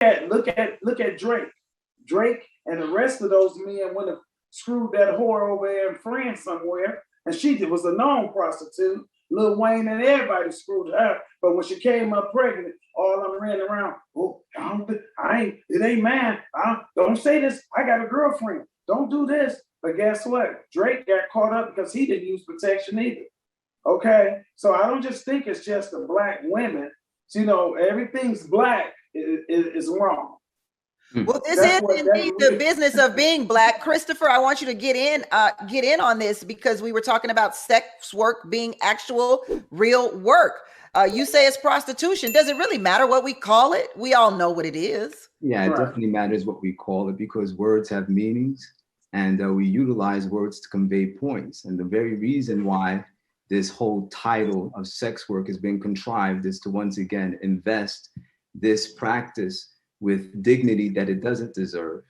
look at Drake. Drake and the rest of those men went and screwed that whore over there in France somewhere, and she was a known prostitute. Lil Wayne and everybody screwed her, but when she came up pregnant, all of them ran around. Oh, it ain't mine. Don't say this. I got a girlfriend. Don't do this. But guess what? Drake got caught up because he didn't use protection either. Okay, so I don't just think it's just the black women. Everything's black is wrong. Well, this is indeed the business of being black. Christopher, I want you to get in on this, because we were talking about sex work being actual real work. You say it's prostitution. Does it really matter what we call it? We all know what it is. Yeah, it definitely matters what we call it, because words have meanings, and we utilize words to convey points. And the very reason why this whole title of sex work has been contrived is to once again invest this practice with dignity that it doesn't deserve,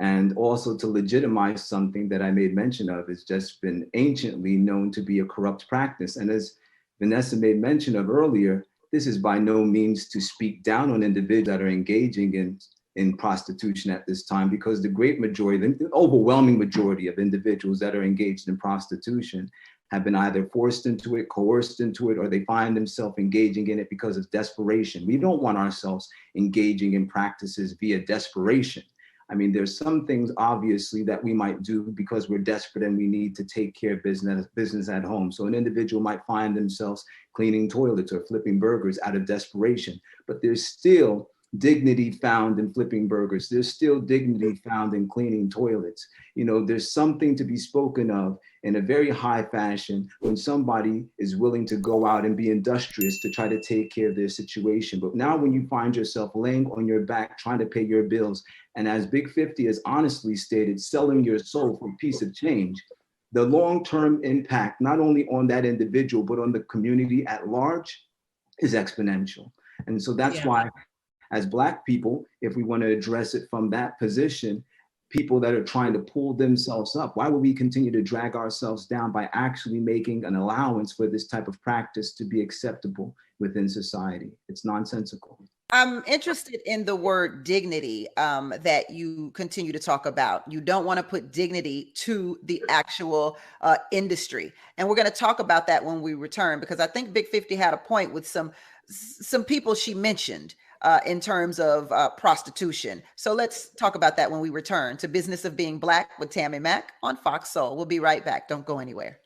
and also to legitimize something that I made mention of has just been anciently known to be a corrupt practice. And as Vanessa made mention of earlier, this is by no means to speak down on individuals that are engaging in prostitution at this time, because the great majority, the overwhelming majority of individuals that are engaged in prostitution have been either forced into it, coerced into it, or they find themselves engaging in it because of desperation. We don't want ourselves engaging in practices via desperation. I mean, there's some things obviously that we might do because we're desperate and we need to take care of business at home. So an individual might find themselves cleaning toilets or flipping burgers out of desperation, but there's still dignity found in flipping burgers. There's still dignity found in cleaning toilets. There's something to be spoken of in a very high fashion when somebody is willing to go out and be industrious to try to take care of their situation. But now when you find yourself laying on your back, trying to pay your bills, and as Big 50 has honestly stated, selling your soul for a piece of change, the long-term impact, not only on that individual, but on the community at large, is exponential. And so that's why, as Black people, if we want to address it from that position, people that are trying to pull themselves up, why would we continue to drag ourselves down by actually making an allowance for this type of practice to be acceptable within society? It's nonsensical. I'm interested in the word dignity that you continue to talk about. You don't want to put dignity to the actual industry. And we're going to talk about that when we return, because I think Big 50 had a point with some people she mentioned in terms of prostitution. So let's talk about that when we return to Business of Being Black with Tammi Mack on Foxsoul. We'll be right back. Don't go anywhere.